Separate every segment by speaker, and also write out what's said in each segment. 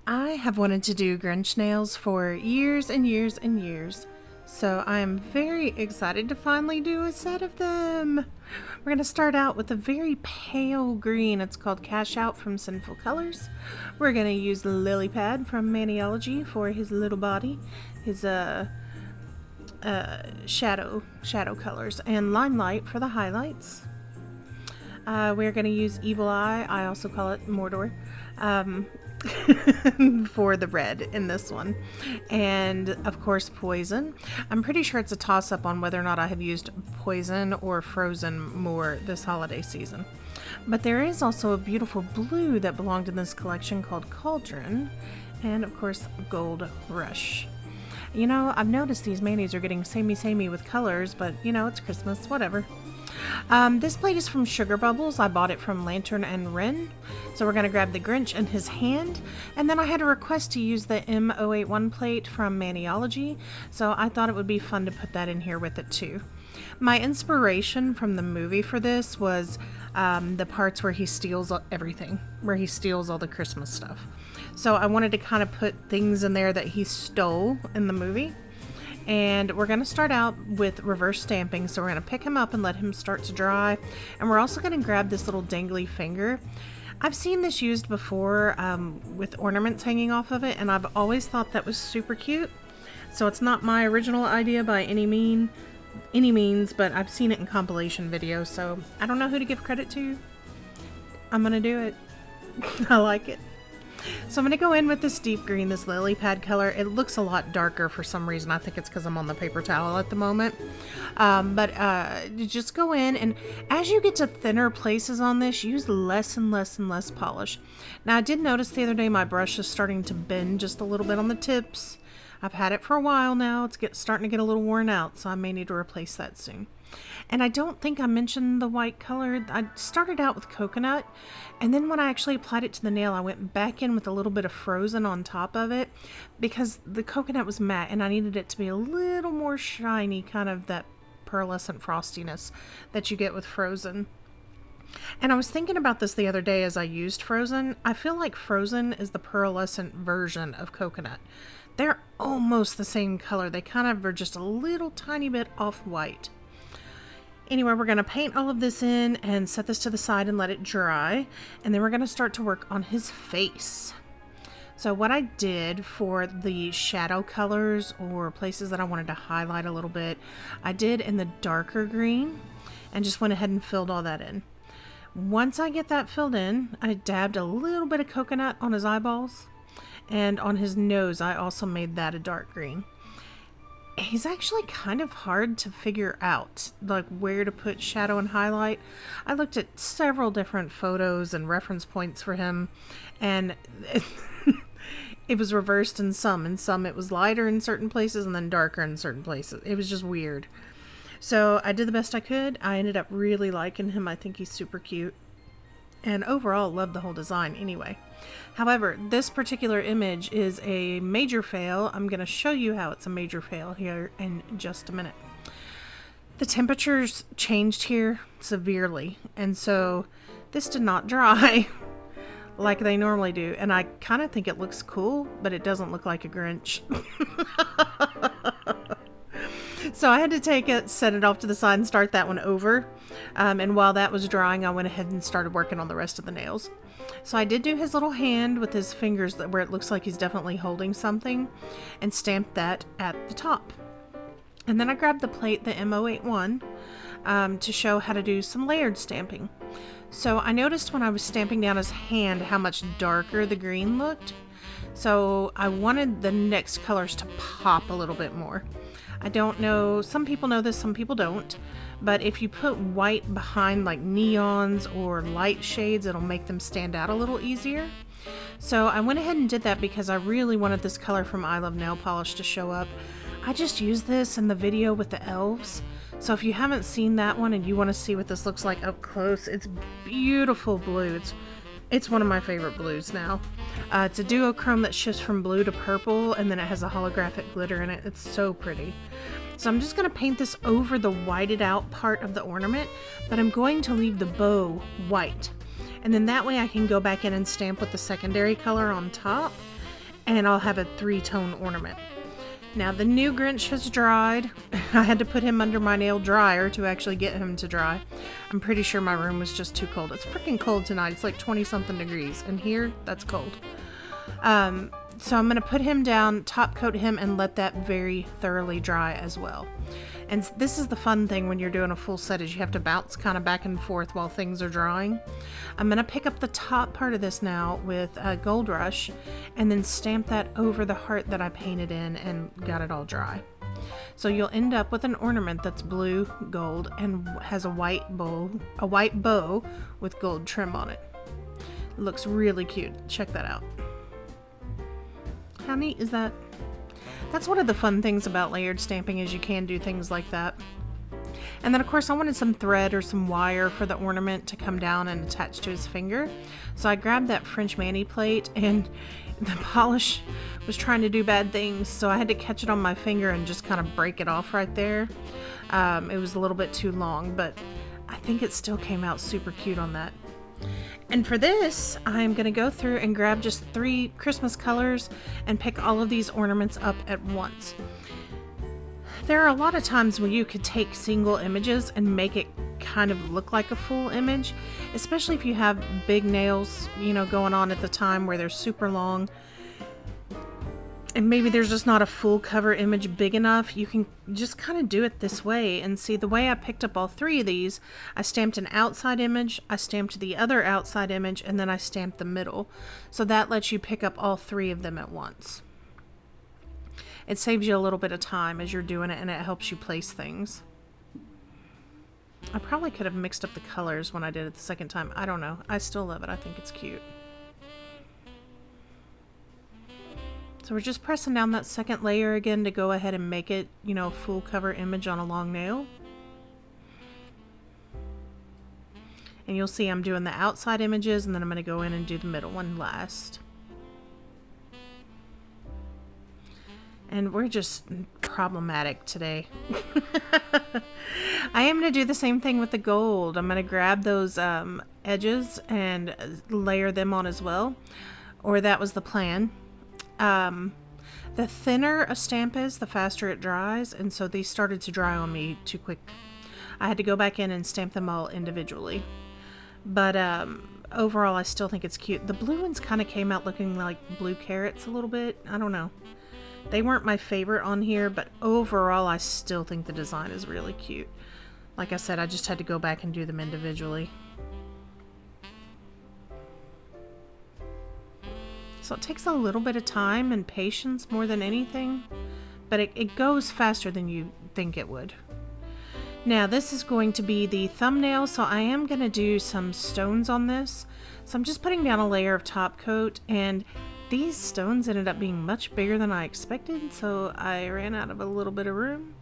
Speaker 1: I have wanted to do Grinch nails for years and years and years, so I am very excited to finally do a set of them. We're going to start out with a very pale green. It's called Cash Out from Sinful Colors. We're going to use Lilypad from Maniology for his little body, his shadow colors, and Limelight for the highlights. We're going to use Evil Eye, I also call it Mordor, for the red in this one. And of course Poison. I'm pretty sure it's a toss-up on whether or not I have used Poison or Frozen more this holiday season. But there is also a beautiful blue that belonged in this collection called Cauldron, and of course Gold Rush. You know, I've noticed these manis are getting samey with colors, but you know, it's Christmas, whatever. This plate is from Sugar Bubbles. I bought it from Lantern and Wren. So we're going to grab the Grinch in his hand. And then I had a request to use the M081 plate from Maniology. So I thought it would be fun to put that in here with it too. My inspiration from the movie for this was the parts where he steals everything, where he steals all the Christmas stuff. So I wanted to kind of put things in there that he stole in the movie. And we're going to start out with reverse stamping. So we're going to pick him up and let him start to dry. And we're also going to grab this little dangly finger. I've seen this used before with ornaments hanging off of it, and I've always thought that was super cute. So it's not my original idea by any means, but I've seen it in compilation videos, so I don't know who to give credit to. I'm going to do it. I like it. So I'm going to go in with this deep green, this Lilypad color. It looks a lot darker for some reason. I think it's because I'm on the paper towel at the moment. But just go in, and as you get to thinner places on this, use less and less and less polish. Now I did notice the other day my brush is starting to bend just a little bit on the tips. I've had it for a while now. It's starting to get a little worn out, so I may need to replace that soon. And I don't think I mentioned the white color. I started out with coconut, and then when I actually applied it to the nail, I went back in with a little bit of Frozen on top of it because the coconut was matte and I needed it to be a little more shiny, kind of that pearlescent frostiness that you get with Frozen. And I was thinking about this the other day as I used Frozen. I feel like Frozen is the pearlescent version of coconut. They're almost the same color. They kind of are just a little tiny bit off-white. Anyway, we're going to paint all of this in and set this to the side and let it dry. And then we're going to start to work on his face. So what I did for the shadow colors or places that I wanted to highlight a little bit, I did in the darker green and just went ahead and filled all that in. Once I get that filled in, I dabbed a little bit of coconut on his eyeballs, and on his nose I also made that a dark green. He's actually kind of hard to figure out, like where to put shadow and highlight. I looked at several different photos and reference points for him, and it was reversed in some it was lighter in certain places and then darker in certain places. It was just weird. So I did the best I could. I ended up really liking him. I think he's super cute. And overall, love the whole design anyway. However, this particular image is a major fail. I'm going to show you how it's a major fail here in just a minute. The temperatures changed here severely, and so this did not dry like they normally do. And I kind of think it looks cool, but it doesn't look like a Grinch. So I had to take it, set it off to the side, and start that one over. And while that was drying, I went ahead and started working on the rest of the nails. So I did do his little hand with his fingers where it looks like he's definitely holding something, and stamped that at the top. And then I grabbed the plate, the M081, to show how to do some layered stamping. So I noticed when I was stamping down his hand how much darker the green looked. So I wanted the next colors to pop a little bit more. I don't know, some people know this, some people don't, but if you put white behind like neons or light shades, it'll make them stand out a little easier. So I went ahead and did that because I really wanted this color from I Love Nail Polish to show up. I just used this in the video with the elves. So if you haven't seen that one and you want to see what this looks like up close, it's beautiful blue. It's one of my favorite blues now. It's a duochrome that shifts from blue to purple, and then it has a holographic glitter in it. It's so pretty. So I'm just going to paint this over the whited out part of the ornament, but I'm going to leave the bow white. And then that way I can go back in and stamp with the secondary color on top. and I'll have a 3-tone ornament. Now the new Grinch has dried. I had to put him under my nail dryer to actually get him to dry. I'm pretty sure my room was just too cold. It's freaking cold tonight. It's like 20 something degrees, and here that's cold. So I'm going to put him down, top coat him, and let that very thoroughly dry as well. And this is the fun thing when you're doing a full set, is you have to bounce kind of back and forth while things are drying. I'm going to pick up the top part of this now with a Gold Rush and then stamp that over the heart that I painted in and got it all dry. So you'll end up with an ornament that's blue gold and has a white bow with gold trim on it. It looks really cute. Check that out. How neat is that? That's one of the fun things about layered stamping, is you can do things like that. And then of course I wanted some thread or some wire for the ornament to come down and attach to his finger. So I grabbed that French mani plate, and the polish was trying to do bad things, so I had to catch it on my finger and just kind of break it off right there. It was a little bit too long, but I think it still came out super cute on that. And for this, I'm going to go through and grab just 3 Christmas colors and pick all of these ornaments up at once. There are a lot of times when you could take single images and make it kind of look like a full image, especially if you have big nails, you know, going on at the time where they're super long. And maybe there's just not a full cover image big enough. You can just kind of do it this way. And see, the way I picked up all 3 of these, I stamped an outside image, I stamped the other outside image, and then I stamped the middle. So that lets you pick up all 3 of them at once. It saves you a little bit of time as you're doing it, and it helps you place things. I probably could have mixed up the colors when I did it the second time. I don't know. I still love it. I think it's cute. So we're just pressing down that second layer again to go ahead and make it, you know, full cover image on a long nail. And you'll see I'm doing the outside images, and then I'm going to go in and do the middle one last. And we're just problematic today. I am going to do the same thing with the gold. I'm going to grab those edges and layer them on as well. Or that was the plan. The thinner a stamp is, the faster it dries, and so these started to dry on me too quick. I had to go back in and stamp them all individually. But overall, I still think it's cute. The blue ones kind of came out looking like blue carrots a little bit. I don't know. They weren't my favorite on here, but overall, I still think the design is really cute. Like I said, I just had to go back and do them individually. So it takes a little bit of time and patience more than anything, but it goes faster than you think it would. Now this is going to be the thumbnail, so I am going to do some stones on this. So I'm just putting down a layer of top coat, and these stones ended up being much bigger than I expected, so I ran out of a little bit of room.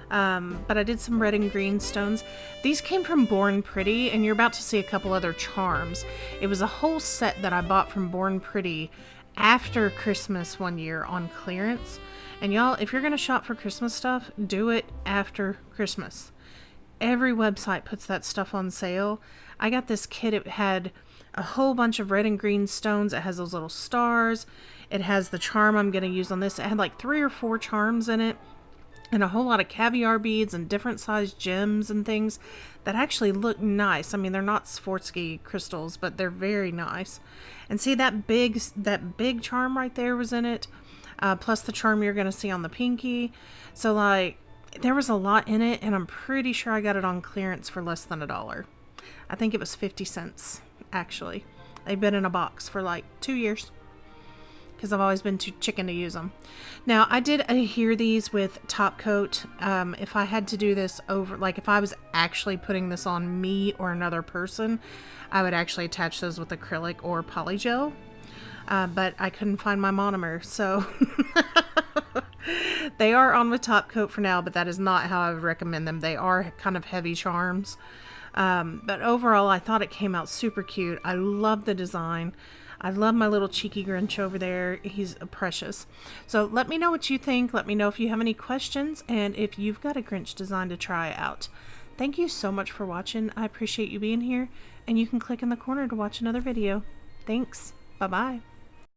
Speaker 1: But I did some red and green stones. These came from Born Pretty, and you're about to see a couple other charms. It was a whole set that I bought from Born Pretty after Christmas one year on clearance. And y'all, if you're gonna shop for Christmas stuff, do it after Christmas. Every website puts that stuff on sale. I got this kit. It had a whole bunch of red and green stones. It has those little stars. It has the charm I'm gonna use on this. It had like 3 or 4 charms in it, and a whole lot of caviar beads and different sized gems and things that actually look nice. I mean, they're not Swarovski crystals, but they're very nice. And see, that big charm right there was in it, plus the charm you're going to see on the pinky. So like, there was a lot in it, and I'm pretty sure I got it on clearance for less than $1. I think it was 50 cents, actually. They've been in a box for like 2 years, because I've always been too chicken to use them. Now, I did adhere these with top coat. If I had to do this over, like if I was actually putting this on me or another person, I would actually attach those with acrylic or polygel. But I couldn't find my monomer, so they are on with top coat for now, but that is not how I would recommend them. They are kind of heavy charms. But overall, I thought it came out super cute. I love the design. I love my little cheeky Grinch over there. He's precious. So let me know what you think. Let me know if you have any questions, and if you've got a Grinch design to try out. Thank you so much for watching. I appreciate you being here, and you can click in the corner to watch another video. Thanks. Bye-bye.